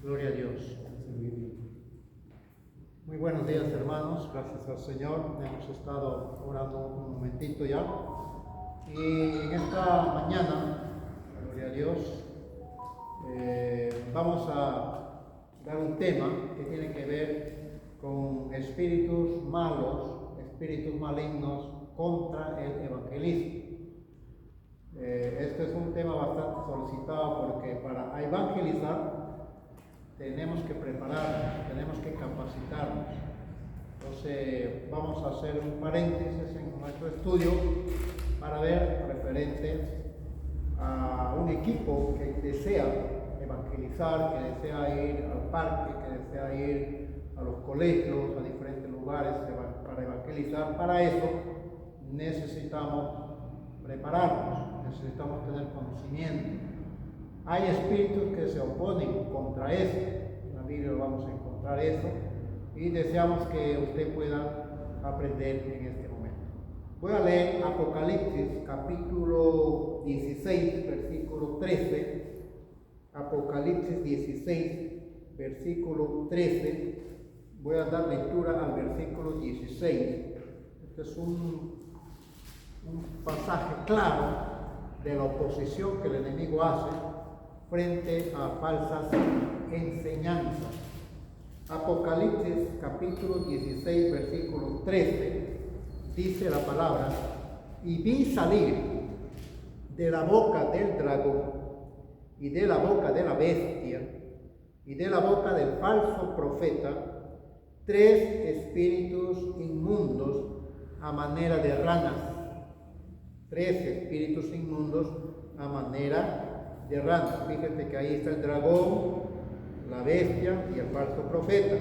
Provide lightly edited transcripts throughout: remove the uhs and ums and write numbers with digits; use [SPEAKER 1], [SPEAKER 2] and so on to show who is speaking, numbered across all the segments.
[SPEAKER 1] Gloria a Dios. Muy buenos días, hermanos. Gracias al Señor. Hemos estado orando un momentito ya. Y en esta mañana, gloria a Dios, vamos a dar un tema que tiene que ver con espíritus malos, espíritus malignos contra el evangelismo. Este es un tema bastante solicitado porque para evangelizar tenemos que prepararnos, tenemos que capacitarnos. Entonces vamos a hacer un paréntesis en nuestro estudio para ver referente a un equipo que desea evangelizar, que desea ir al parque, que desea ir a los colegios, a diferentes lugares para evangelizar. Para eso necesitamos prepararnos, necesitamos tener conocimiento. Hay espíritus que se oponen contra eso. En la Biblia vamos a encontrar eso y deseamos que usted pueda aprender en este momento. Voy a leer Apocalipsis capítulo 16, versículo 13. Apocalipsis 16, versículo 13. Voy a dar lectura al versículo 16. Este es un pasaje claro de la oposición que el enemigo hace frente a falsas enseñanzas. Apocalipsis capítulo 16, versículo 13, dice la palabra: y vi salir de la boca del dragón y de la boca de la bestia y de la boca del falso profeta 3 espíritus inmundos a manera de ranas. 3 espíritus inmundos a manera de ranas. Fíjate que ahí está el dragón, la bestia y el falso profeta.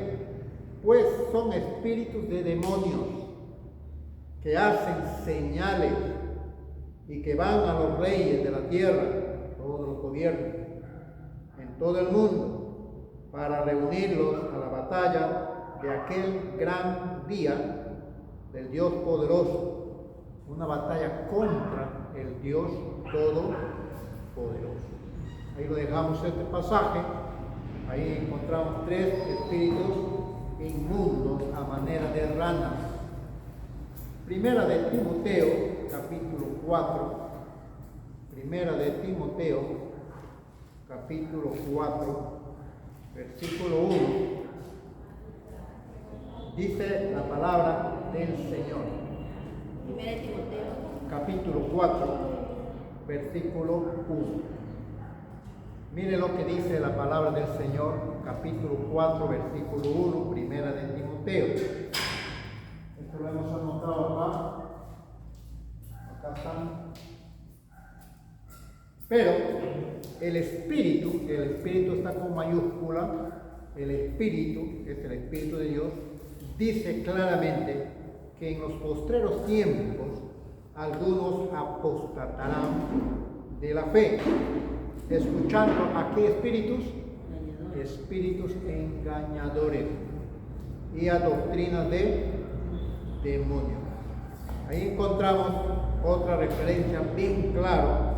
[SPEAKER 1] Pues son espíritus de demonios que hacen señales y que van a los reyes de la tierra, todos los gobiernos, en todo el mundo, para reunirlos a la batalla de aquel gran día del Dios poderoso. Una batalla contra el Dios todopoderoso. Ahí lo dejamos este pasaje. Ahí encontramos 3 espíritus inmundos a manera de ranas. Primera de Timoteo, capítulo 4. Primera de Timoteo, capítulo 4, versículo 1. Dice la palabra del Señor.
[SPEAKER 2] Primera de Timoteo,
[SPEAKER 1] Capítulo 4, versículo 1. Mire lo que dice la palabra del Señor, capítulo 4, versículo 1, primera de Timoteo. Esto lo hemos anotado acá. Acá están. Pero el espíritu está con mayúscula. El espíritu, que es el Espíritu de Dios, dice claramente que en los postreros tiempos algunos apostatarán de la fe, escuchando a qué espíritus, espíritus engañadores y a doctrinas de demonios. Ahí encontramos otra referencia bien clara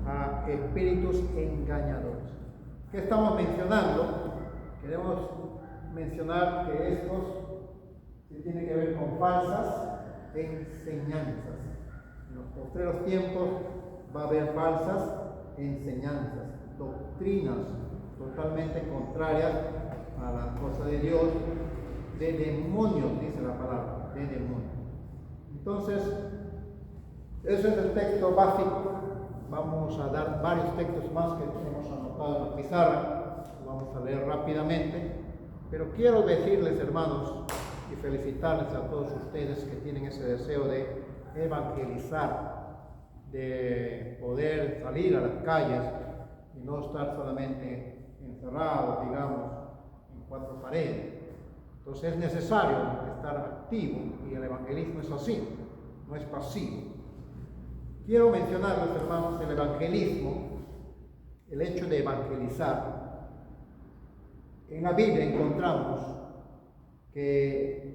[SPEAKER 1] a espíritus engañadores. ¿Qué estamos mencionando? Queremos mencionar que estos tiene que ver con falsas enseñanzas. En los postreros tiempos va a haber falsas enseñanzas, doctrinas totalmente contrarias a la cosa de Dios, de demonios, dice la palabra, de demonios. Entonces, ese es el texto básico. Vamos a dar varios textos más que hemos anotado en la pizarra, vamos a leer rápidamente, pero quiero decirles, hermanos, y felicitarles a todos ustedes que tienen ese deseo de evangelizar, de poder salir a las calles y no estar solamente encerrados, digamos, en 4 paredes. Entonces es necesario estar activo y el evangelismo es así, no es pasivo. Quiero mencionarles, hermanos, el evangelismo, el hecho de evangelizar. En la Biblia encontramos que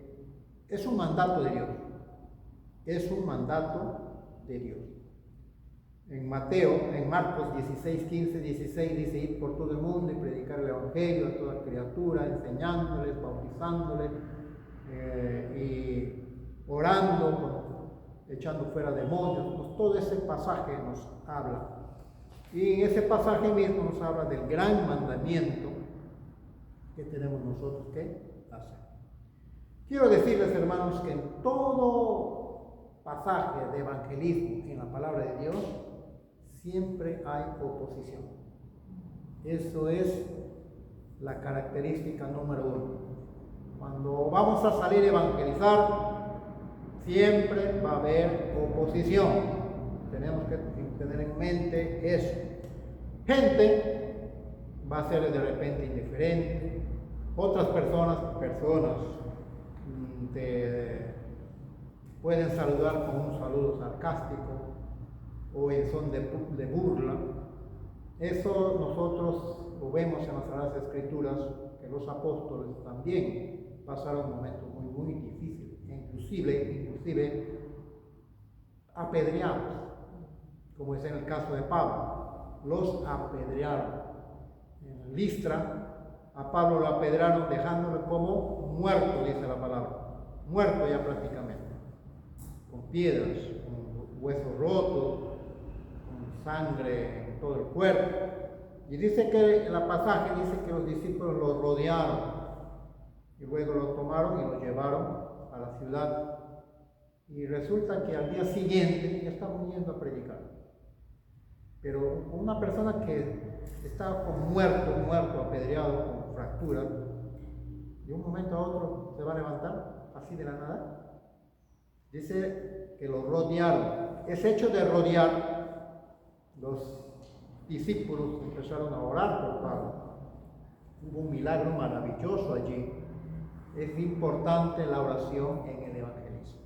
[SPEAKER 1] es un mandato de Dios. Es un mandato de Dios. En Marcos 16, 15, 16 dice: ir por todo el mundo y predicar el evangelio a toda criatura, enseñándoles, bautizándoles y orando, echando fuera demonios. Pues todo ese pasaje nos habla. Y en ese pasaje mismo nos habla del gran mandamiento que tenemos nosotros que hacer. Quiero decirles, hermanos, que en todo pasaje de evangelismo en la palabra de Dios siempre hay oposición. Eso es la característica número 1. Cuando vamos a salir a evangelizar, siempre va a haber oposición. Tenemos que tener en mente eso. Gente va a ser de repente indiferente. Otras personas te pueden saludar con un saludo sarcástico o en son de burla. Eso nosotros lo vemos en las Sagradas Escrituras, que los apóstoles también pasaron momentos muy difíciles, inclusive apedreados, como es en el caso de Pablo. Los apedrearon. En Listra, a Pablo lo apedrearon dejándolo como muerto, dice la palabra. Muerto ya prácticamente, con piedras, con huesos rotos, con sangre en todo el cuerpo. Y dice que en el pasaje dice que los discípulos lo rodearon y luego lo tomaron y lo llevaron a la ciudad. Y resulta que al día siguiente ya estaban yendo a predicar. Pero una persona que estaba como muerto, apedreado, con fracturas, de un momento a otro se va a levantar así de la nada. Dice que lo rodearon. Ese hecho de rodear, los discípulos empezaron a orar por Pablo. Hubo un milagro maravilloso allí. Es importante la oración en el evangelismo.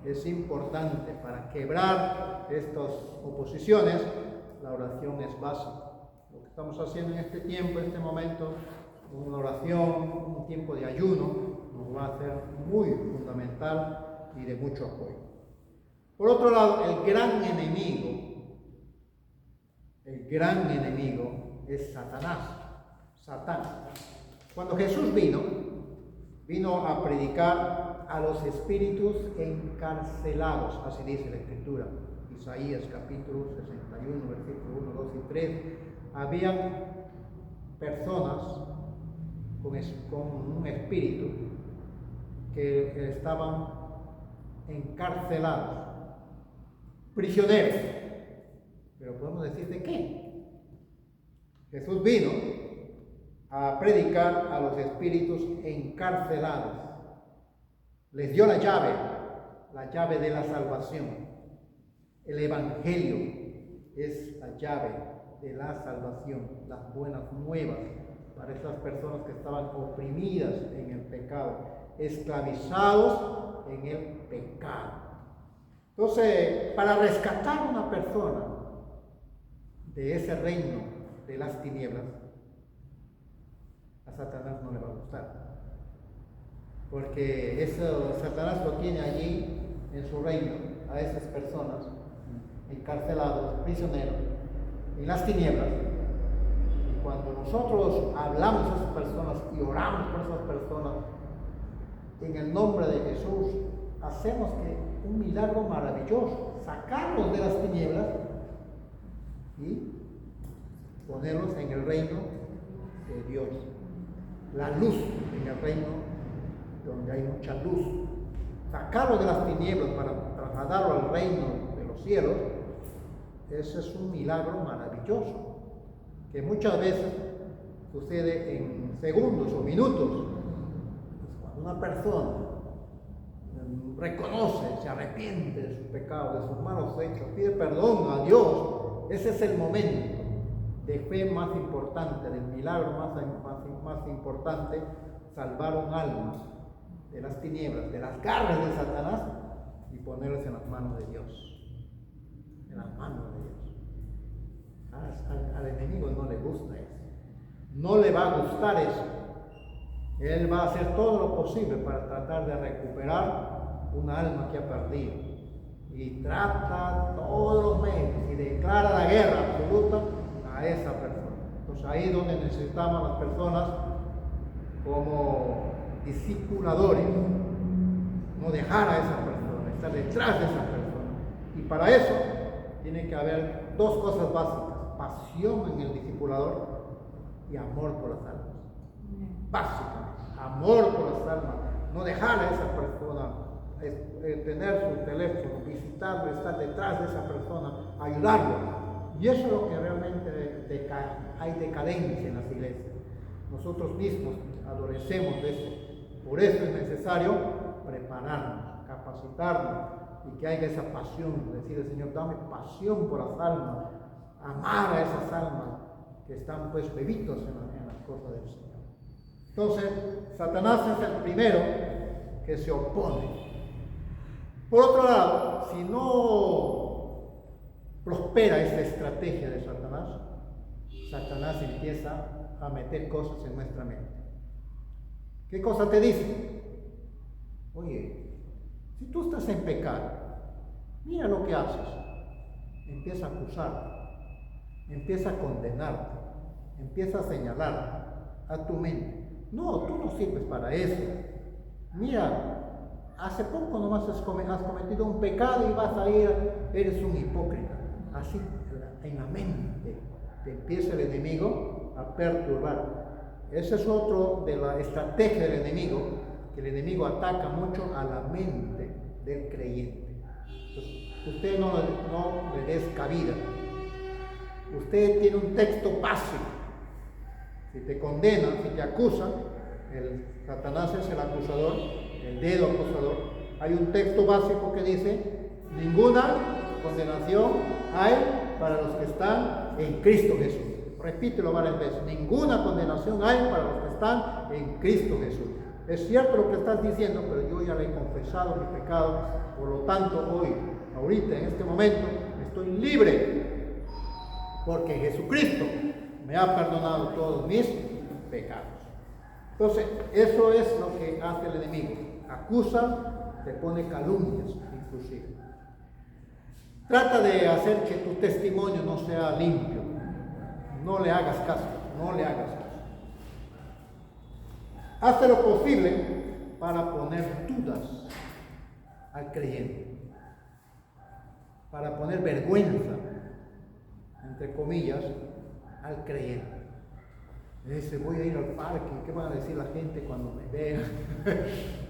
[SPEAKER 1] Es importante para quebrar estas oposiciones. La oración es básica. Lo que estamos haciendo en este tiempo, en este momento, una oración, un tiempo de ayuno, nos va a ser muy fundamental y de mucho apoyo. Por otro lado, el gran enemigo es Satanás. Cuando Jesús vino a predicar a los espíritus encarcelados, así dice la Escritura. Isaías capítulo 61, versículos 1, 2 y 3. Habían personas con un espíritu que estaban encarcelados, prisioneros. Pero podemos decir de qué. Jesús vino a predicar a los espíritus encarcelados. Les dio la llave de la salvación. El evangelio es la llave de la salvación, las buenas nuevas para esas personas que estaban oprimidas en el pecado, esclavizados en el pecado. Entonces, para rescatar a una persona de ese reino de las tinieblas, a Satanás no le va a gustar, porque eso Satanás lo tiene allí en su reino, a esas personas encarcelados, prisioneros en las tinieblas. Y cuando nosotros hablamos a esas personas y oramos por esas personas en el nombre de Jesús, hacemos que un milagro maravilloso, sacarlos de las tinieblas y ponerlos en el reino de Dios, la luz en el reino donde hay mucha luz, sacarlos de las tinieblas para trasladarlo al reino de los cielos. Ese es un milagro maravilloso que muchas veces sucede en segundos o minutos. Cuando una persona reconoce, se arrepiente de su pecado, de sus malos hechos, pide perdón a Dios, ese es el momento de fe más importante, del milagro más importante, salvar un alma de las tinieblas, de las garras de Satanás y ponerlas en las manos de Dios. En las manos de Dios. Al enemigo no le gusta eso. No le va a gustar eso. Él va a hacer todo lo posible para tratar de recuperar una alma que ha perdido. y trata todos los medios y declara la guerra absoluta a esa persona. Entonces ahí es donde necesitamos a las personas como discipuladores, no dejar a esa persona, estar detrás de esa persona. Y para eso tiene que haber dos cosas básicas: pasión en el discipulador y amor por las almas. Básicamente, amor por las almas, no dejar a esa persona, tener su teléfono, visitarlo, estar detrás de esa persona, ayudarlo. Y eso es lo que realmente hay decadencia en las iglesias. Nosotros mismos adolecemos de eso. Por eso es necesario prepararnos, capacitarnos y que haya esa pasión, decir al Señor, dame pasión por las almas, amar a esas almas que están pues bebitos en las cosas del Señor. Entonces, Satanás es el primero que se opone. Por otro lado, si no prospera esta estrategia de Satanás, Satanás empieza a meter cosas en nuestra mente. ¿Qué cosa te dice? Oye, si tú estás en pecado, mira lo que haces. Empieza a acusarte, empieza a condenarte, empieza a señalar a tu mente. No, tú no sirves para eso. Mira, hace poco nomás has cometido un pecado y vas a ir, eres un hipócrita. Así, en la mente te empieza el enemigo a perturbar. Ese es otro de la estrategia del enemigo, que el enemigo ataca mucho a la mente del creyente. Entonces, usted no le des cabida. Usted tiene un texto básico. Si te condenan, si te acusan, el Satanás es el acusador, el dedo acusador. Hay un texto básico que dice: ninguna condenación hay para los que están en Cristo Jesús. Repítelo varias veces: ninguna condenación hay para los que están en Cristo Jesús. Es cierto lo que estás diciendo, pero yo ya le he confesado mi pecado, por lo tanto hoy, ahorita, en este momento, estoy libre, porque Jesucristo me ha perdonado todos mis pecados. Entonces, eso es lo que hace el enemigo. Acusa, te pone calumnias, inclusive. Trata de hacer que tu testimonio no sea limpio. No le hagas caso, no le hagas caso. Hace lo posible para poner dudas al creyente, para poner vergüenza, entre comillas, al creyente. Dice: voy a ir al parque, ¿qué van a decir la gente cuando me vean?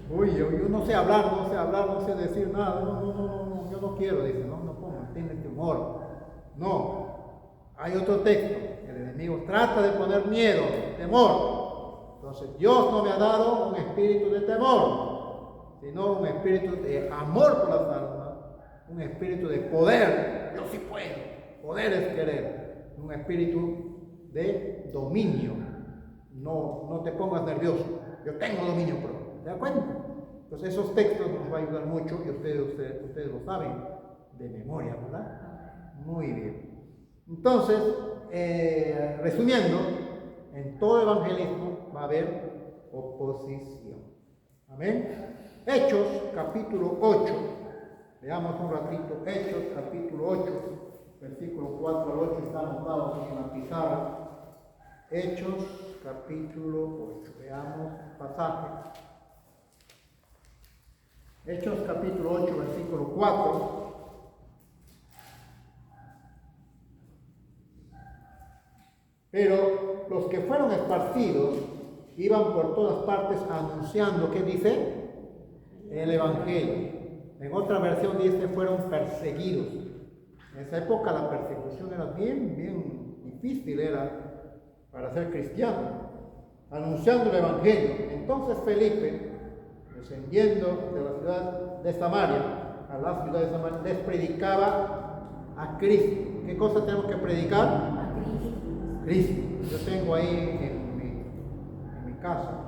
[SPEAKER 1] Uy, yo no sé hablar, no sé decir nada, no, yo no quiero, dice, no pongo, tiene este humor. No, hay otro texto, el enemigo trata de poner miedo, temor. Entonces, Dios no me ha dado un espíritu de temor, sino un espíritu de amor por las almas, un espíritu de poder. Yo sí puedo, poder es querer, un espíritu de dominio. No te pongas nervioso, yo tengo dominio propio. ¿Te das cuenta? Entonces esos textos nos van a ayudar mucho y ustedes lo saben de memoria, ¿verdad? Muy bien. Entonces, resumiendo, en todo evangelismo va a haber oposición. Amén. Hechos capítulo 8. Veamos un ratito. Hechos capítulo 8, versículo 4 al 8, está anotado en la pizarra. Hechos capítulo 8. Veamos el pasaje. Hechos capítulo 8, versículo 4. Pero los que fueron esparcidos iban por todas partes anunciando, ¿qué dice? El evangelio. En otra versión dice: fueron perseguidos. En esa época la persecución era bien difícil, era para ser cristiano, anunciando el evangelio. Entonces Felipe, descendiendo de la ciudad de Samaria a la ciudad de Samaria, les predicaba a Cristo. ¿Qué cosa tenemos que predicar?
[SPEAKER 2] A Cristo.
[SPEAKER 1] Cristo. Yo tengo ahí en mi casa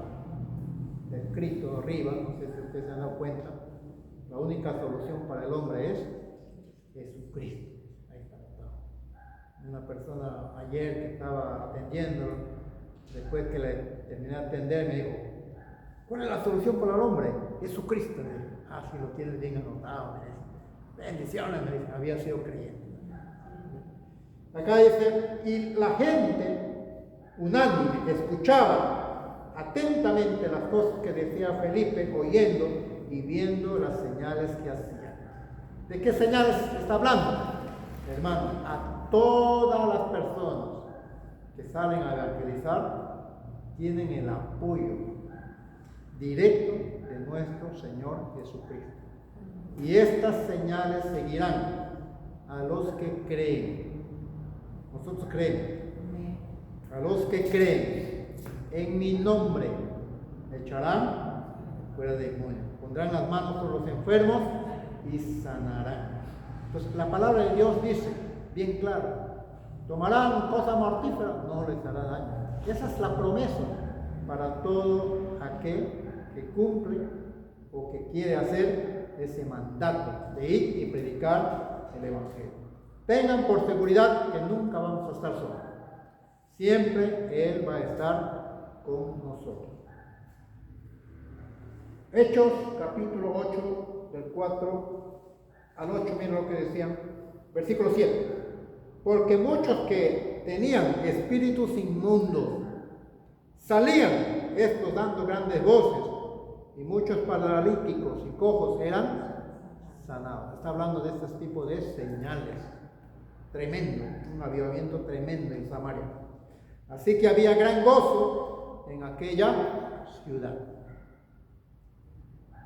[SPEAKER 1] escrito arriba, no sé si ustedes se han dado cuenta, la única solución para el hombre es Jesucristo. Ahí está. Una persona ayer que estaba atendiendo, después que le terminé de atender, me dijo: ¿cuál es la solución para el hombre? Jesucristo. Si lo tienes bien anotado, bendiciones, me dice, había sido creyente. Acá dice, y la gente unánime escuchaba atentamente las cosas que decía Felipe, oyendo y viendo las señales que hacía. ¿De qué señales está hablando? Hermano, a todas las personas que salen a evangelizar tienen el apoyo directo de nuestro Señor Jesucristo. Y estas señales seguirán a los que creen. Nosotros creemos. A los que creen en mi nombre echarán fuera demonios. Pondrán las manos sobre los enfermos y sanarán. Entonces la palabra de Dios dice, bien claro, tomarán cosas mortíferas, no les hará daño. Esa es la promesa para todo aquel que cumple o que quiere hacer ese mandato de ir y predicar el Evangelio. Tengan por seguridad que nunca vamos a estar solos. Siempre Él va a estar con nosotros. Hechos capítulo 8, del 4 al 8, miren lo que decían, versículo 7. Porque muchos que tenían espíritus inmundos salían, estos dando grandes voces, y muchos paralíticos y cojos eran sanados. Está hablando de este tipo de señales. Tremendo, un avivamiento tremendo en Samaria. Así que había gran gozo en aquella ciudad.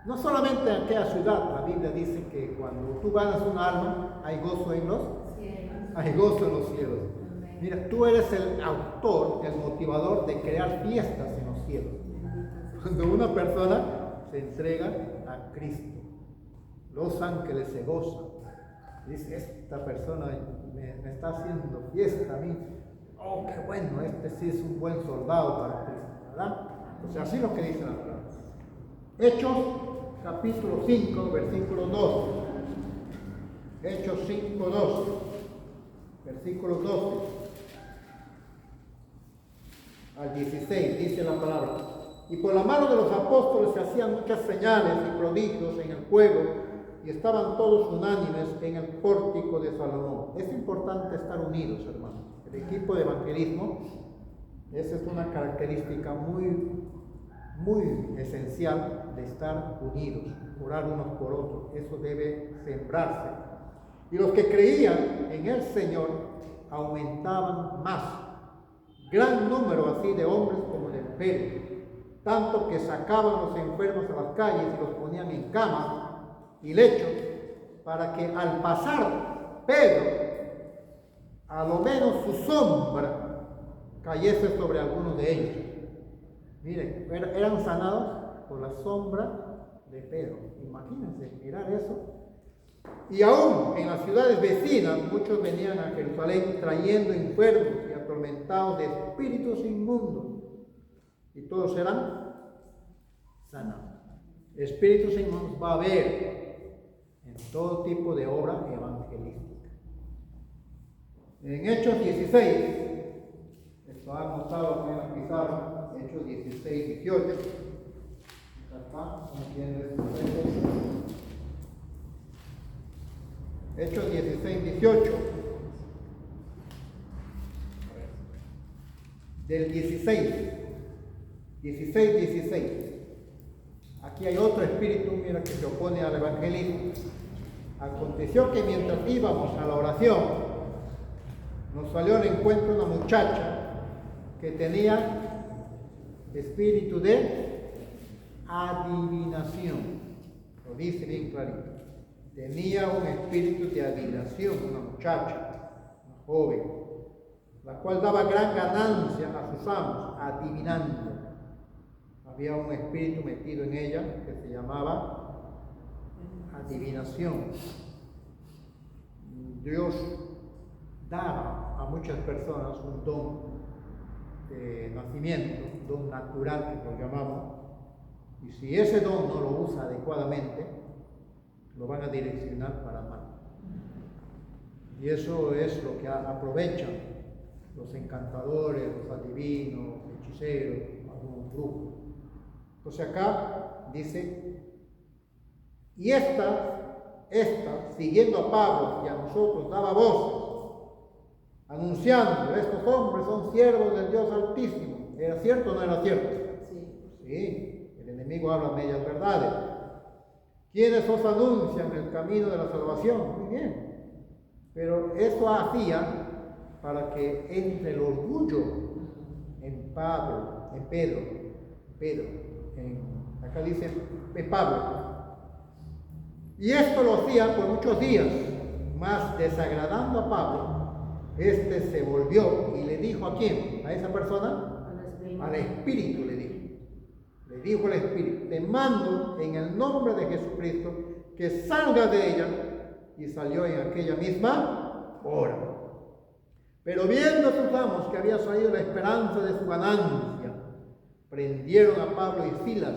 [SPEAKER 1] No solamente en aquella ciudad, la Biblia dice que cuando tú ganas un alma, hay gozo en los cielos. Hay gozo en los cielos. Mira, tú eres el autor, el motivador de crear fiestas en los cielos. Cuando una persona se entrega a Cristo, los ángeles se gozan. Dice, esta persona me está haciendo fiesta a mí. Oh, qué bueno, este sí es un buen soldado para Cristo, ¿verdad? O sea, así es lo que dice la palabra. Hechos capítulo 5, versículo 2. Hechos 5, 2. Versículo 12 al 16, dice la palabra. Y por la mano de los apóstoles se hacían muchas señales y prodigios en el pueblo, y estaban todos unánimes en el pórtico de Salomón. Es importante estar unidos, hermanos. El equipo de evangelismo, esa es una característica muy esencial de estar unidos, orar unos por otros. Eso debe sembrarse. Y los que creían en el Señor aumentaban más. Gran número así de hombres como de mujeres, tanto que sacaban los enfermos a las calles y los ponían en camas y lechos, para que al pasar Pedro, a lo menos su sombra cayese sobre algunos de ellos. Miren, eran sanados por la sombra de Pedro. Imagínense, mirar eso. Y aún en las ciudades vecinas, muchos venían a Jerusalén trayendo enfermos y atormentados de espíritus inmundos, y todos eran sanados. Espíritus inmundos va a haber en todo tipo de obra evangelística. En Hechos 16, esto ha anotado en la pizarra, Hechos 16, 18. Acá, Hechos 16, 18. Del 16, 16. Aquí hay otro espíritu, mira, que se opone al evangelismo. Aconteció que mientras íbamos a la oración, nos salió al encuentro una muchacha que tenía espíritu de adivinación. Lo dice bien clarito. Tenía un espíritu de adivinación, una muchacha, una joven, la cual daba gran ganancia a sus amos, adivinando. Había un espíritu metido en ella que se llamaba adivinación. Dios da a muchas personas un don de nacimiento, un don natural que lo llamamos, y si ese don no lo usa adecuadamente, lo van a direccionar para mal. Y eso es lo que aprovechan los encantadores, los adivinos, hechiceros, algunos brujos. Entonces acá dice, y estas esta, siguiendo a Pablo y a nosotros, daba voces, anunciando, estos hombres son siervos del Dios Altísimo. ¿Era cierto o no era cierto? Sí, el enemigo habla medias verdades. ¿Quiénes os anuncian el camino de la salvación? Muy bien. Pero eso hacía para que entre el orgullo en Pablo, en Pedro, acá dice en Pablo. Y esto lo hacía por muchos días, mas desagradando a Pablo, este se volvió y le dijo ¿a quién? ¿A esa persona? Al Espíritu le dijo. Le dijo al Espíritu, te mando en el nombre de Jesucristo que salga de ella, y salió en aquella misma hora. Pero viendo sus amos que había salido la esperanza de su ganancia, prendieron a Pablo y Silas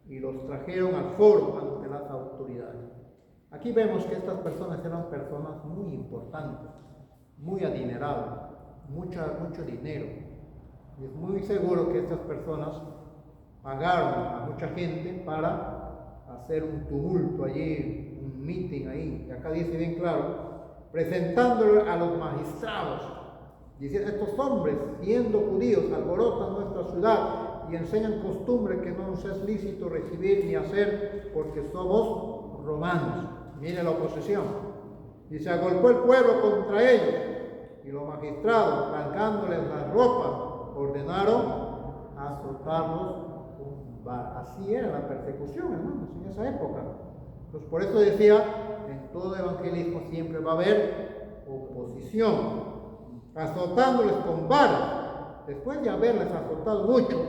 [SPEAKER 1] y los trajeron al foro ante las autoridades. Aquí vemos que estas personas eran personas muy importantes, muy adineradas, mucho dinero. Y es muy seguro que estas personas pagaron a mucha gente para hacer un tumulto allí, un meeting ahí. Y acá dice bien claro, presentándolo a los magistrados, diciendo, estos hombres, siendo judíos, alborotan nuestra ciudad y enseñan costumbre que no nos es lícito recibir ni hacer porque somos romanos. Mire la oposición. Y se agolpó el pueblo contra ellos, y los magistrados, rasgándoles las ropas, ordenaron azotarlos con varas. Así era la persecución, hermanos, en esa época. Entonces, por eso decía, en todo evangelismo siempre va a haber oposición, azotándoles con varas. Después de haberles azotado mucho,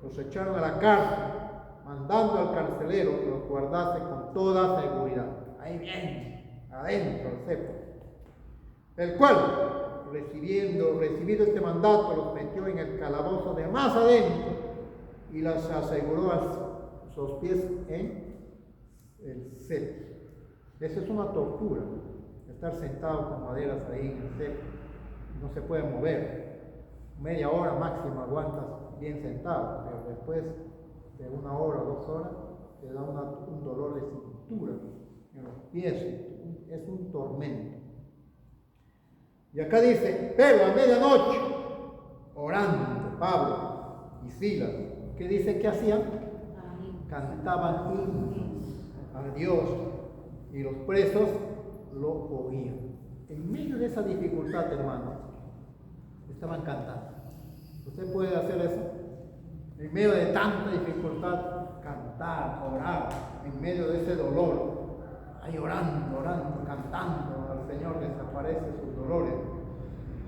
[SPEAKER 1] los echaron a la cárcel, mandando al carcelero que los guardase con toda seguridad. Ahí bien, adentro el cepo. El cual, recibido este mandato, los metió en el calabozo de más adentro y los aseguró a sus pies en el cepo. Esa es una tortura, estar sentado con maderas ahí en el cepo. No se puede mover. Media hora máximo aguantas bien sentado, pero después de 1 hora o 2 horas te da un dolor de cintura en los pies. Es un tormento. Y acá dice, pero a medianoche, orando Pablo y Silas, ¿qué dicen que hacían? Cantaban himnos a Dios y los presos lo oían. En medio de esa dificultad, hermanos, estaban cantando. ¿Usted puede hacer eso? En medio de tanta dificultad, cantar, orar, en medio de ese dolor, ahí orando, cantando al Señor, desaparece sus dolores.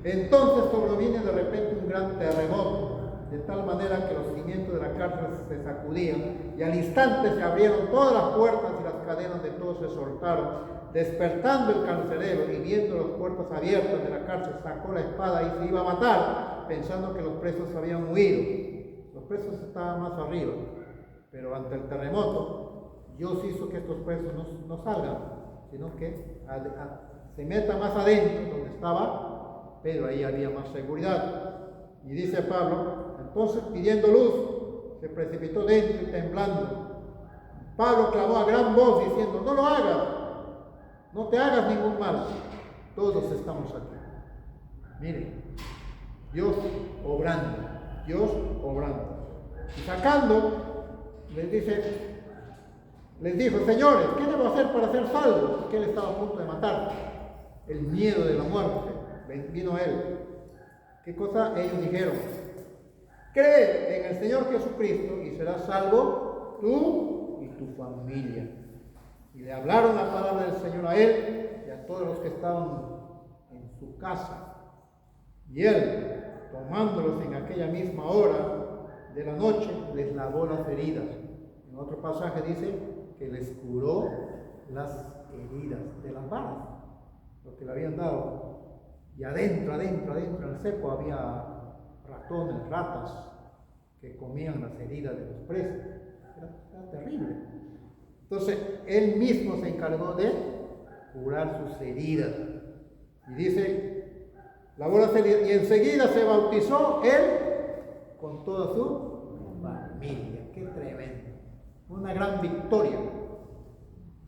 [SPEAKER 1] Entonces sobreviene de repente un gran terremoto, de tal manera que los cimientos de la cárcel se sacudían y al instante se abrieron todas las puertas y las cadenas de todos se soltaron. Despertando el carcelero y viendo las puertas abiertas de la cárcel, sacó la espada y se iba a matar, pensando que los presos habían huido. Los presos estaban más arriba, pero ante el terremoto, Dios hizo que estos presos no salgan, sino que se metan más adentro, donde estaba Pedro, ahí había más seguridad. Y dice Pablo, entonces pidiendo luz, se precipitó dentro y temblando. Pablo clamó a gran voz diciendo, no lo hagas, no te hagas ningún mal, todos estamos aquí. Miren, Dios obrando. Y sacando, les dijo, señores, ¿qué debo hacer para ser salvo? Porque él estaba a punto de matar. El miedo de la muerte vino a él. ¿Qué cosa? Ellos dijeron, cree en el Señor Jesucristo y serás salvo tú y tu familia. Y le hablaron la palabra del Señor a él y a todos los que estaban en su casa. Y él, tomándolos en aquella misma hora de la noche, les lavó las heridas. En otro pasaje dice que les curó las heridas de las balas, lo que le habían dado. Y adentro en el cepo había ratones, ratas, que comían las heridas de los presos. Era terrible. Entonces, él mismo se encargó de curar sus heridas. Y dice, lavó las heridas, y enseguida se bautizó él con toda su familia. ¡Qué tremendo! Una gran victoria.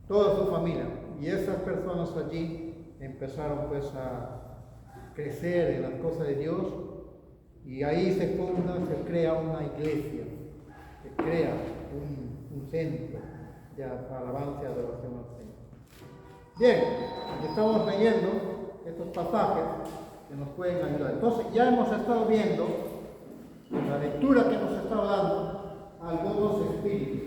[SPEAKER 1] toda su familia. Y esas personas allí empezaron pues a crecer en las cosas de Dios, y ahí se funda, se crea una iglesia, se crea un centro de alabanza y adoración al Señor. Bien, aquí estamos leyendo estos pasajes que nos pueden ayudar. Entonces ya hemos estado viendo, en la lectura que hemos estado dando, algunos espíritus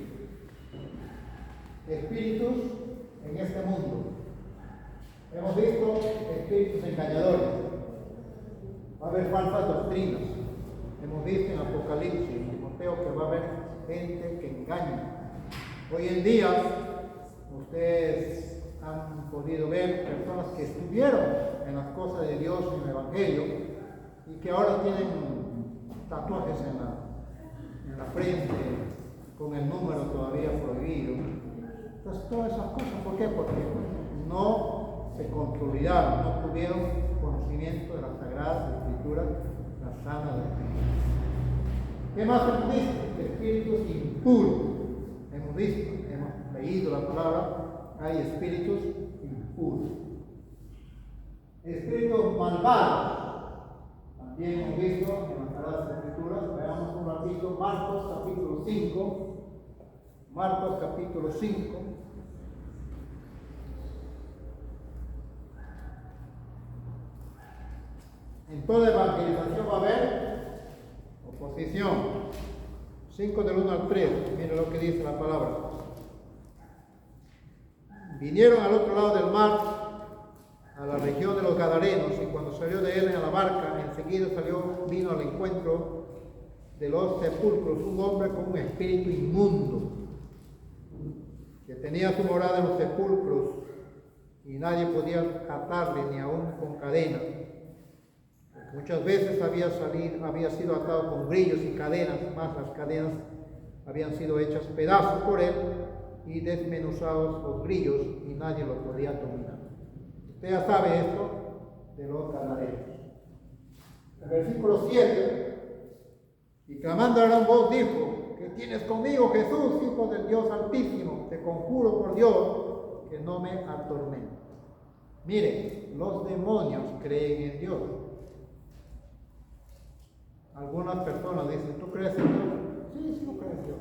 [SPEAKER 1] en este mundo. Hemos visto espíritus engañadores, va a haber falsas doctrinas. Hemos visto en Apocalipsis, en Timoteo, que va a haber gente que engaña. Hoy en día, ustedes han podido ver personas que estuvieron en las cosas de Dios, en el Evangelio, y que ahora tienen tatuajes en la frente, con el número todavía prohibido. Entonces, todas esas cosas, ¿por qué? Porque no se consolidaron, no tuvieron conocimiento de las Sagradas Escrituras, la sana doctrina. ¿Qué más hemos visto? Espíritus impuros. Hemos visto, hemos leído la palabra, hay espíritus impuros. Espíritus malvados. También hemos visto en las Sagradas Escrituras. Veamos un ratito Marcos capítulo 5. Marcos capítulo 5. En toda evangelización va a haber oposición. 5 del 1 al 3, mire lo que dice la palabra. Vinieron al otro lado del mar, a la región de los Gadarenos, y cuando salió de él en la barca, enseguida vino al encuentro de los sepulcros un hombre con un espíritu inmundo, que tenía su morada en los sepulcros, y nadie podía atarle ni aún con cadenas. Muchas veces había sido atado con grillos y cadenas, más las cadenas habían sido hechas pedazos por él y desmenuzados los grillos, y nadie lo podía dominar. Usted ya sabe esto de los gadarenos. El versículo 7, y clamando a gran voz dijo: ¿qué tienes conmigo, Jesús, Hijo del Dios Altísimo? Te conjuro por Dios que no me atormentes. Miren, los demonios creen en Dios. Algunas personas dicen: ¿tú crees en Dios? Sí, yo creo en Dios.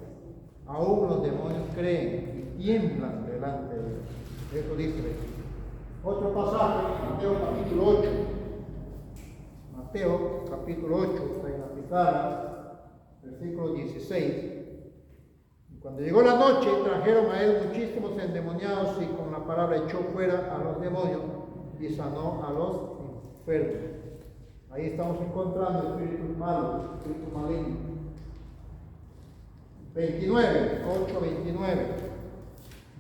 [SPEAKER 1] Aún los demonios creen y tiemblan delante de Dios. Eso dice. Otro pasaje, Mateo capítulo 8. Mateo capítulo 8, está en la pizarra, versículo 16. Y cuando llegó la noche, trajeron a él muchísimos endemoniados, y con la palabra echó fuera a los demonios y sanó a los enfermos. Ahí estamos encontrando espíritus malos, espíritus malignos. 29, 8:29.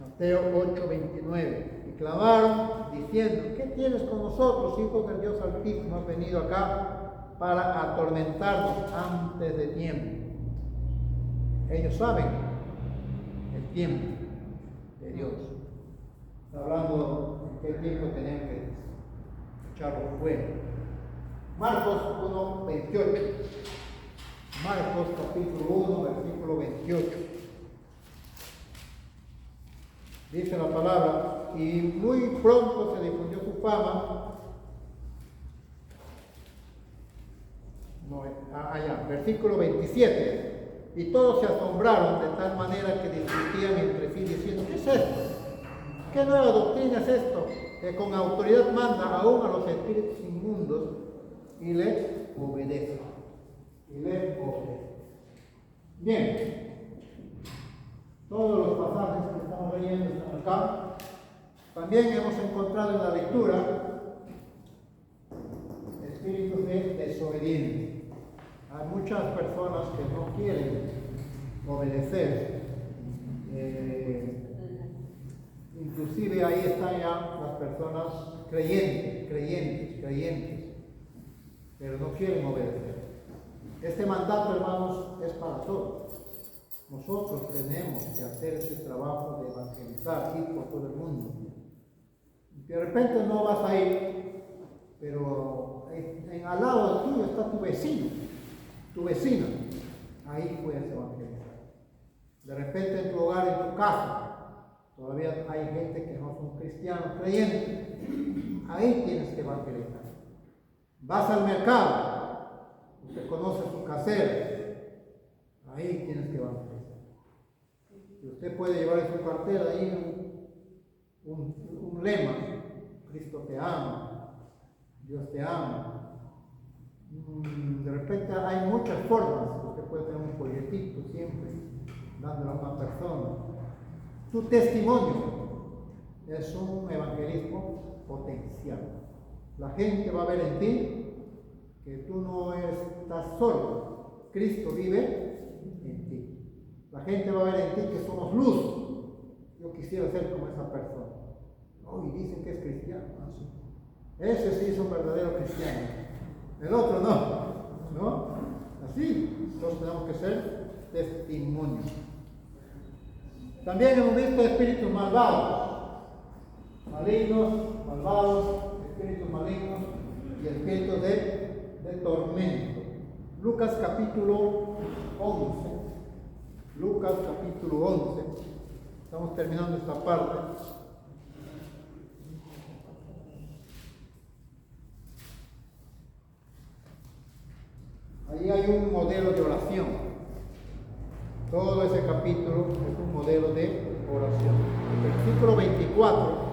[SPEAKER 1] Mateo 8:29. Y clamaron diciendo: ¿qué tienes con nosotros, hijos del Dios Altísimo? Has venido acá para atormentarnos antes de tiempo. Ellos saben el tiempo de Dios. Está hablando en qué tiempo tenían que echarlo fuera. Marcos 1:28. Marcos capítulo 1, versículo 28. Dice la palabra: y muy pronto se difundió su fama. Versículo 27. Y todos se asombraron de tal manera que discutían entre sí diciendo: ¿qué es esto? ¿Qué nueva doctrina es esto? Que con autoridad manda aún a los espíritus inmundos y le obedece. Bien, todos los pasajes que estamos leyendo están acá. También hemos encontrado en la lectura espíritus de desobediencia. Hay muchas personas que no quieren obedecer. Inclusive ahí están ya las personas creyentes, pero no quieren obedecer. Este mandato, hermanos, es para todos. Nosotros tenemos que hacer ese trabajo de evangelizar, ir por todo el mundo. De repente no vas a ir, pero al lado tuyo está tu vecino, tu vecina. Ahí puedes evangelizar. De repente en tu hogar, en tu casa, Todavía hay gente que no son cristianos creyentes. Ahí tienes que evangelizar. Vas al mercado, usted conoce su casero, ahí tienes que evangelizar. Y usted puede llevar en su cartera ahí un lema: Cristo te ama, Dios te ama. De repente hay muchas formas. Usted puede tener un folletito siempre dándole a una persona. Tu testimonio es un evangelismo potencial. La gente va a ver en ti que tú no estás solo. Cristo vive en ti. La gente va a ver en ti que somos luz. Yo quisiera ser como esa persona. Oh, y dicen que es cristiano. ¿Sí? Ese sí es un verdadero cristiano. El otro no. Así. Entonces tenemos que ser testimonio. También hemos visto espíritus malvados. Malvados, espíritus malignos y espíritus de tormento. Lucas capítulo 11. Lucas capítulo 11. Estamos terminando esta parte. Ahí hay un modelo de oración. Todo ese capítulo es un modelo de oración. Versículo 24.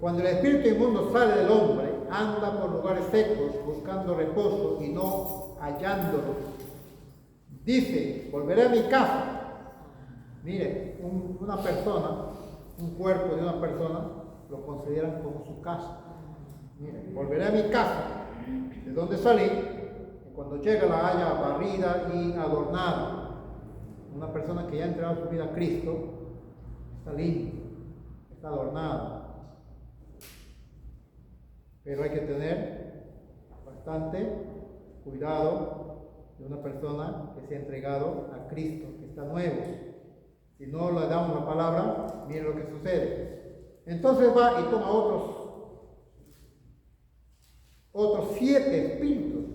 [SPEAKER 1] Cuando el espíritu inmundo sale del hombre, anda por lugares secos buscando reposo y no hallándolo. Dice: volveré a mi casa. Mire, una persona, un cuerpo de una persona, lo consideran como su casa. Mire, volveré a mi casa, de donde salí, y cuando llega la haya barrida y adornada. Una persona que ya ha entregado su vida a Cristo está limpia, está adornada. Pero hay que tener bastante cuidado de una persona que se ha entregado a Cristo, que está nuevo. Si no le damos la palabra, miren lo que sucede. Entonces va y toma otros 7 espíritus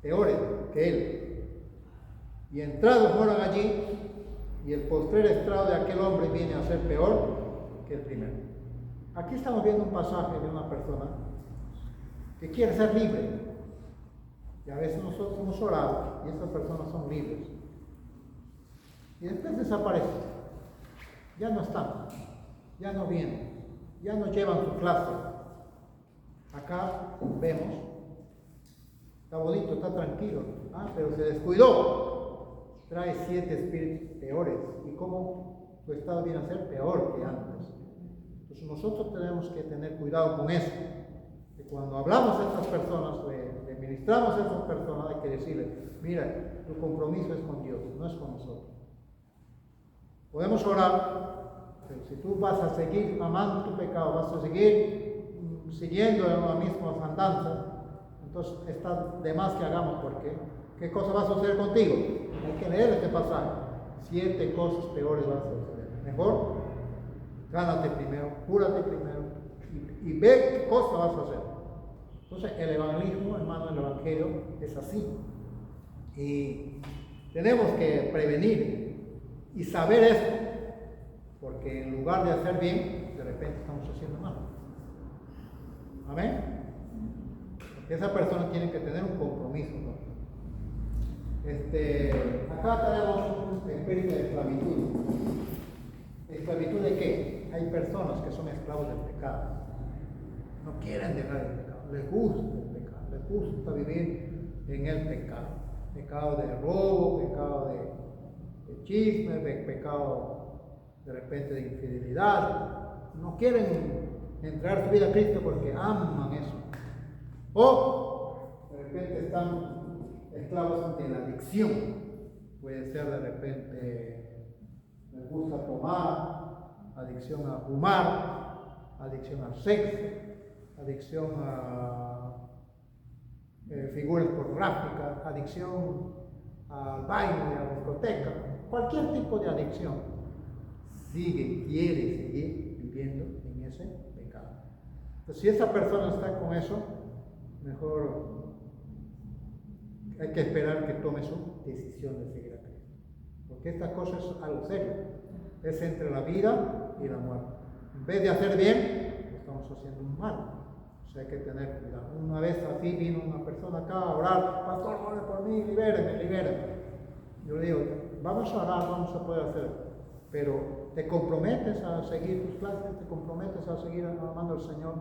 [SPEAKER 1] peores que él. Y entrados moran allí, y el postrer estrado de aquel hombre viene a ser peor que el primero. Aquí estamos viendo un pasaje de una persona que quiere ser libre. Y a veces nosotros hemos orado y estas personas son libres. Y después desaparecen. Ya no están, ya no vienen, ya no llevan su clase. Acá vemos, está bonito, está tranquilo, pero se descuidó. Trae 7 espíritus peores. Y cómo su estado viene a ser peor que antes. Entonces nosotros tenemos que tener cuidado con eso. Que cuando hablamos a estas personas, le ministramos a estas personas, hay que decirles: mira, tu compromiso es con Dios, no es con nosotros. Podemos orar, pero si tú vas a seguir amando tu pecado, vas a seguir siguiendo la misma andanza, entonces está de más que hagamos, porque ¿qué cosa va a suceder contigo? Hay que leer este pasaje. 7 cosas peores van a suceder. Mejor, gánate primero, cúrate primero y ve qué cosa vas a hacer. Entonces, el evangelismo, hermano, el evangelio es así. Y tenemos que prevenir y saber esto, porque en lugar de hacer bien, de repente estamos haciendo mal. Amén. Porque esa persona tiene que tener un compromiso, ¿no? Acá tenemos un espíritu de esclavitud. ¿Esclavitud de qué? Hay personas que son esclavos del pecado. No quieren dejar el pecado. Les gusta el pecado. Les gusta vivir en el pecado. Pecado de robo, pecado de chisme, pecado de repente de infidelidad. No quieren entregar su vida a Cristo porque aman eso. O de repente están esclavos de la adicción. Puede ser de repente, les gusta tomar, adicción a fumar, adicción al sexo, adicción a figuras pornográficas, adicción al baile, a la discoteca, cualquier tipo de adicción. Quiere seguir viviendo en ese pecado. Entonces, si esa persona está con eso, mejor hay que esperar que tome su decisión de seguir a Cristo. Porque esta cosa es algo serio. Es entre la vida y la muerte. En vez de hacer bien, estamos haciendo un mal. O sea, hay que tener cuidado. Una vez así vino una persona acá a orar, pastor, ore por mí, libéreme. Yo le digo, vamos a orar, vamos a poder hacer, pero ¿te comprometes a seguir tus clases? ¿Te comprometes a seguir amando al Señor?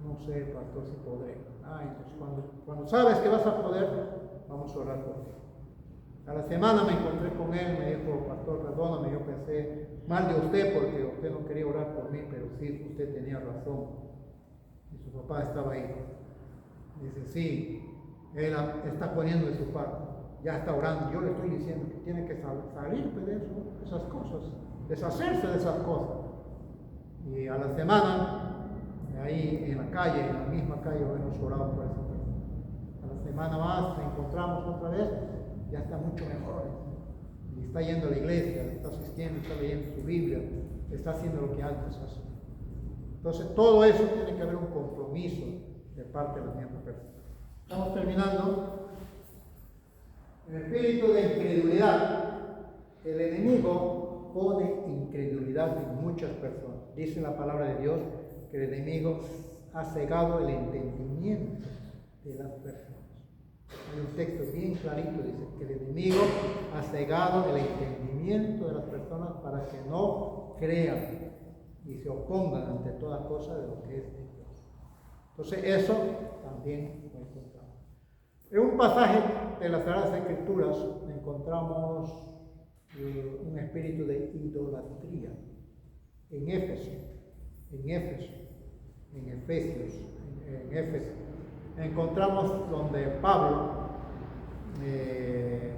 [SPEAKER 1] No sé, pastor, si podré. Entonces cuando sabes que vas a poder, vamos a orar por ti. A la semana me encontré con él, me dijo, pastor, perdóname, yo pensé mal de usted porque usted no quería orar por mí, pero sí, usted tenía razón. Y su papá estaba ahí. Dice, sí, él está poniendo de su parte, ya está orando. Yo le estoy diciendo que tiene que salir de eso, de esas cosas, deshacerse de esas cosas. Y a la semana, ahí en la calle, en la misma calle, hemos orado por esa persona. A la semana más nos encontramos otra vez, ya está mucho mejor. Y está yendo a la iglesia, está asistiendo, está leyendo su Biblia, está haciendo lo que antes hacía. Entonces, todo eso tiene que haber un compromiso de parte de la misma persona. Estamos terminando. El espíritu de incredulidad. El enemigo pone incredulidad en muchas personas. Dice la palabra de Dios que el enemigo ha cegado el entendimiento de las personas. Hay un texto bien clarito, dice que el enemigo ha cegado el entendimiento de las personas para que no crean y se opongan ante toda cosa de lo que es de Dios. Entonces eso también lo encontramos. En un pasaje de las Sagradas Escrituras encontramos un espíritu de idolatría en Éfeso, en Efesios. Encontramos donde Pablo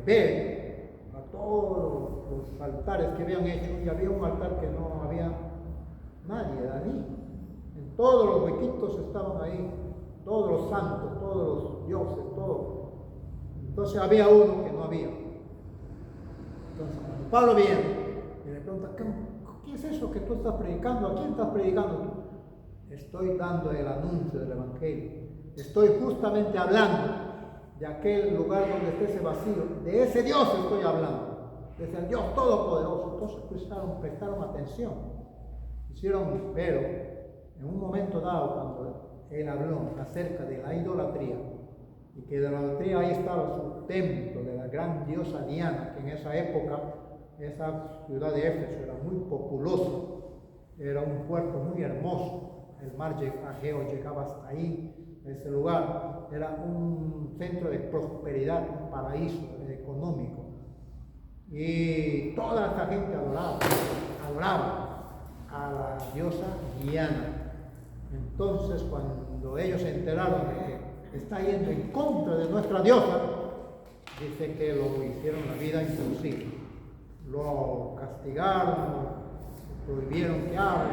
[SPEAKER 1] ve a todos los altares que habían hecho, y había un altar que no había nadie ahí. En todos los huequitos estaban ahí, todos los santos, todos los dioses, todo. Entonces había uno que no había. Entonces cuando Pablo viene y le pregunta, ¿qué es eso que tú estás predicando? ¿A quién estás predicando tú? Estoy dando el anuncio del Evangelio. Estoy justamente hablando de aquel lugar donde está ese vacío. De ese Dios estoy hablando. De ese Dios Todopoderoso. Entonces prestaron atención. Hicieron, pero en un momento dado, cuando él habló acerca de la idolatría, y que de la idolatría ahí estaba su templo de la gran diosa Diana, que en esa época, esa ciudad de Éfeso era muy populosa, era un puerto muy hermoso, el mar Egeo llegaba hasta ahí, ese lugar era un centro de prosperidad, un paraíso económico, y toda esa gente adoraba a la diosa Diana. Entonces, cuando ellos se enteraron de que está yendo en contra de nuestra diosa, dice que lo hicieron la vida imposible. Lo castigaron, lo prohibieron que hable,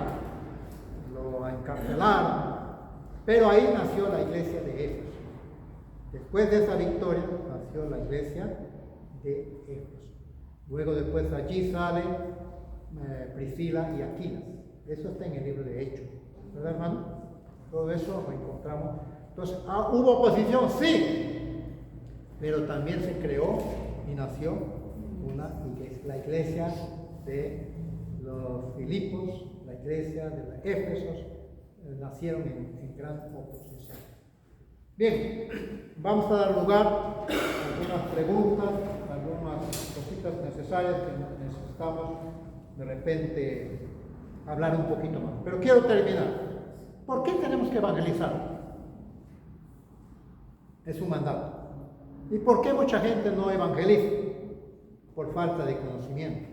[SPEAKER 1] lo encarcelaron. Pero ahí nació la iglesia de Éfeso. Después de esa victoria nació la iglesia de Éfeso. Luego después allí sale Priscila y Aquilas. Eso está en el libro de Hechos. ¿Verdad, hermano? Todo eso lo encontramos. Entonces, ¿hubo oposición? Sí. Pero también se creó y nació una iglesia. La iglesia de los Filipos, la iglesia de los Éfesos, nacieron en gran oposición. Bien, vamos a dar lugar a algunas preguntas, algunas cositas necesarias que necesitamos de repente hablar un poquito más. Pero quiero terminar. ¿Por qué tenemos que evangelizar? Es un mandato. ¿Y por qué mucha gente no evangeliza? Por falta de conocimiento,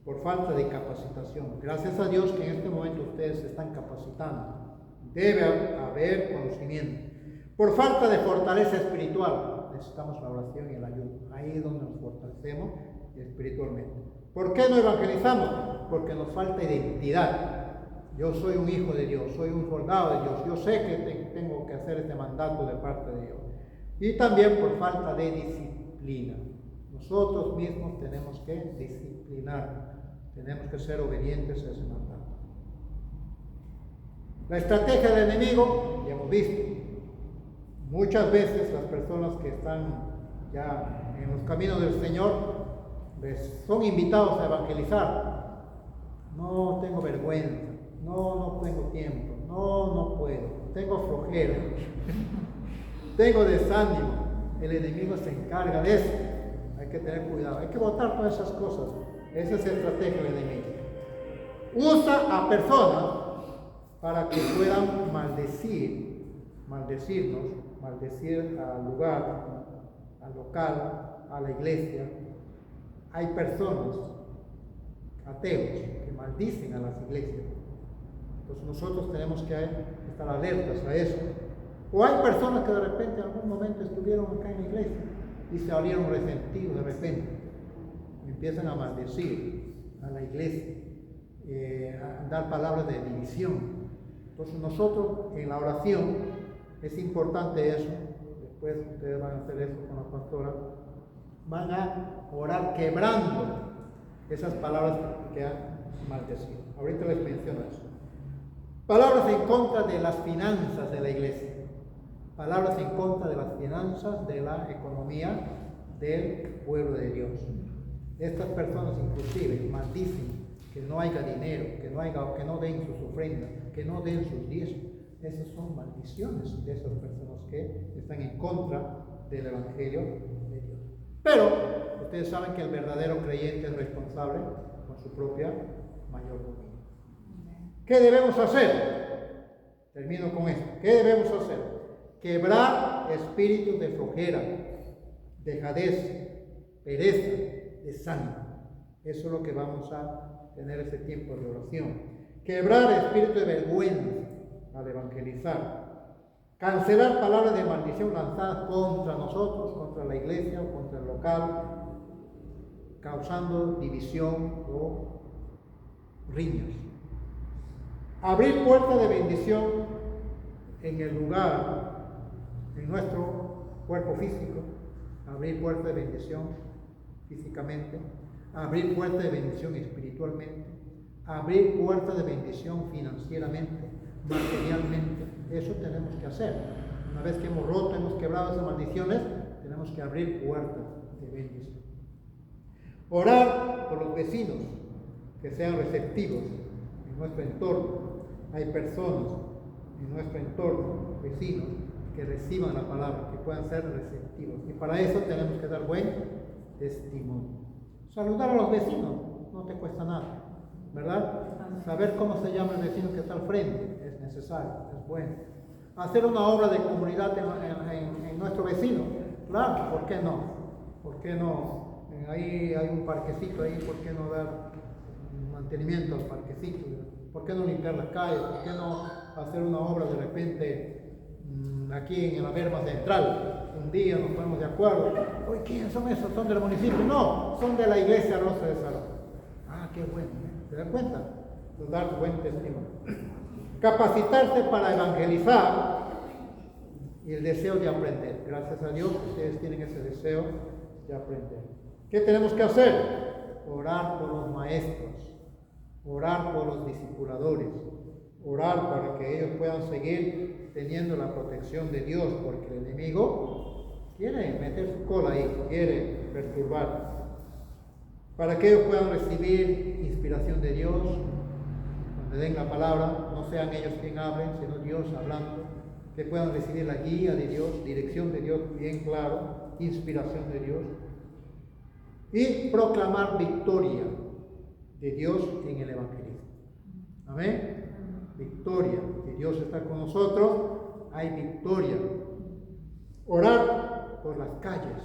[SPEAKER 1] por falta de capacitación. Gracias a Dios que en este momento ustedes se están capacitando. Debe haber conocimiento. Por falta de fortaleza espiritual, necesitamos la oración y el ayuno. Ahí es donde nos fortalecemos espiritualmente. ¿Por qué no evangelizamos? Porque nos falta identidad. Yo soy un hijo de Dios, soy un soldado de Dios. Yo sé que tengo que hacer este mandato de parte de Dios. Y también por falta de disciplina. Nosotros mismos tenemos que disciplinar. Tenemos que ser obedientes a ese mandato. La estrategia del enemigo, ya hemos visto. Muchas veces las personas que están ya en los caminos del Señor son invitados a evangelizar, no tengo vergüenza, no tengo tiempo, no puedo, tengo flojera, tengo desánimo. El enemigo se encarga de eso. Hay que tener cuidado, hay que botar todas esas cosas. Esa es la estrategia del enemigo. Usa a personas para que puedan maldecirnos, maldecir al lugar, al local, a la iglesia. Hay personas, ateos, que maldicen a las iglesias. Entonces nosotros tenemos que estar alertas a eso. O hay personas que de repente en algún momento estuvieron acá en la iglesia y se abrieron resentidos de repente. Y empiezan a maldecir a la iglesia, a dar palabras de división. Entonces nosotros en la oración es importante eso. Después ustedes van a hacer eso con la pastora. Van a orar quebrando esas palabras que han maldecido. Ahorita les menciono eso. Palabras en contra de las finanzas de la iglesia. Palabras en contra de las finanzas, de la economía del pueblo de Dios. Estas personas inclusive maldicen que no haya dinero, que no den sus ofrendas, que no den sus diezmos. Esas son maldiciones de esas personas que están en contra del Evangelio de Dios. Pero ustedes saben que el verdadero creyente es responsable con su propia mayordomía. ¿Qué debemos hacer? Termino con esto. ¿Qué debemos hacer? Quebrar espíritus de flojera, dejadez, pereza, desánimo. Eso es lo que vamos a tener este tiempo de oración. Quebrar espíritu de vergüenza al evangelizar. Cancelar palabras de maldición lanzadas contra nosotros, contra la iglesia o contra el local, causando división o riñas. Abrir puertas de bendición en el lugar, en nuestro cuerpo físico, abrir puertas de bendición físicamente, abrir puertas de bendición espiritualmente, abrir puertas de bendición financieramente, materialmente. Eso tenemos que hacer. Una vez que hemos roto, hemos quebrado esas maldiciones, tenemos que abrir puertas de bendición. Orar por los vecinos que sean receptivos en nuestro entorno. Hay personas en nuestro entorno, vecinos, que reciban la palabra, que puedan ser receptivos. Y para eso tenemos que dar buen testimonio. Saludar a los vecinos no te cuesta nada, ¿verdad? Saber cómo se llama el vecino que está al frente es necesario, es bueno. Hacer una obra de comunidad en nuestro vecino, claro, ¿por qué no? ¿Por qué no? Ahí hay un parquecito ahí, ¿por qué no dar mantenimiento al parquecito? ¿Por qué no limpiar las calles? ¿Por qué no hacer una obra de repente aquí en la Verma Central? Un día nos ponemos de acuerdo. Oye, ¿quiénes son esos? ¿Son del municipio? No, son de la iglesia Rosa de Salón. Ah, qué bueno, ¿eh? ¿Te das cuenta? Pues dar buen testimonio. Capacitarse para evangelizar y el deseo de aprender. Gracias a Dios ustedes tienen ese deseo de aprender. ¿Qué tenemos que hacer? Orar por los maestros, orar por los discipuladores, orar para que ellos puedan seguir teniendo la protección de Dios, porque el enemigo quiere meter su cola ahí, quiere perturbar. Para que ellos puedan recibir inspiración de Dios, cuando den la palabra, no sean ellos quien hablen, sino Dios hablando, que puedan recibir la guía de Dios, dirección de Dios bien claro, inspiración de Dios, y proclamar victoria de Dios en el evangelismo. Amén. Victoria, que Dios está con nosotros, hay victoria. Orar por las calles.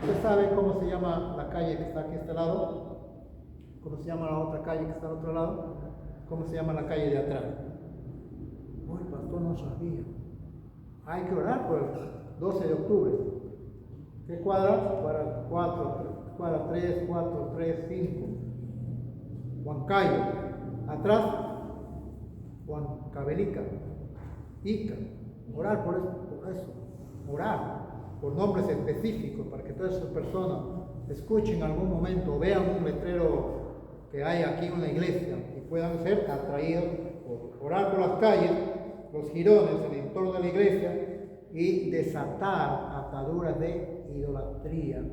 [SPEAKER 1] ¿Usted sabe cómo se llama la calle que está aquí a este lado? ¿Cómo se llama la otra calle que está al otro lado? ¿Cómo se llama la calle de atrás? Oh, el pastor no sabía. Hay que orar por el 12 de octubre. ¿Qué cuadra? Cuadra 3, 4, 3, 5. Huancayo. Atrás, Huancavelica. Ica. Orar por eso. Orar por nombres específicos para que todas esas personas escuchen en algún momento o vean un letrero que hay aquí en la iglesia y puedan ser atraídos por orar por las calles, los jirones, el entorno de la iglesia y desatar ataduras de idolatría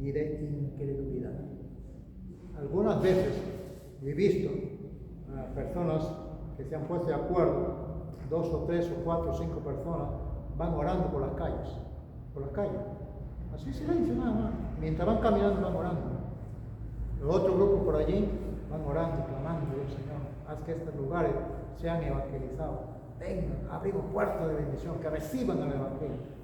[SPEAKER 1] y de incredulidad. Algunas veces he visto personas que se han puesto de acuerdo, 2 o 3 o 4 o 5 personas, van orando por las calles, así silencio nada más, mientras van caminando van orando. Los otros grupos por allí van orando, clamando: Dios Señor, haz que estos lugares sean evangelizados, vengan, abrimos puertas de bendición, que reciban el evangelio.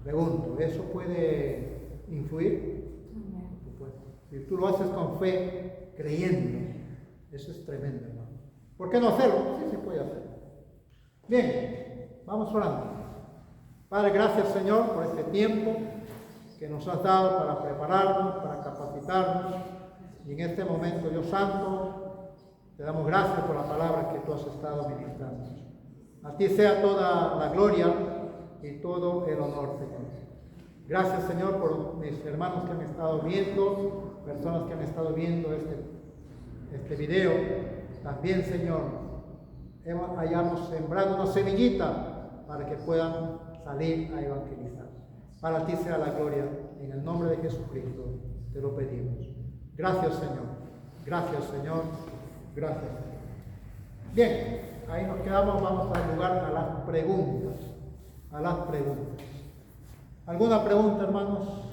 [SPEAKER 1] Pregunto, ¿eso puede influir? Por supuesto. Si tú lo haces con fe, creyendo, eso es tremendo, hermano. ¿Por qué no hacerlo? Sí se puede hacer. Bien, vamos orando. Padre, gracias, Señor, por este tiempo que nos has dado para prepararnos, para capacitarnos. Y en este momento, Dios Santo, te damos gracias por la palabra que tú has estado ministrando. A ti sea toda la gloria y todo el honor, Señor. Gracias, Señor, por mis hermanos que han estado viendo, personas que han estado viendo este video. También, Señor, hayamos sembrado una semillita para que puedan salir a evangelizar. Para ti sea la gloria, en el nombre de Jesucristo te lo pedimos. Gracias, Señor. Gracias, Señor. Gracias, Señor. Bien, ahí nos quedamos. Vamos a dar lugar a las preguntas. ¿Alguna pregunta, hermanos?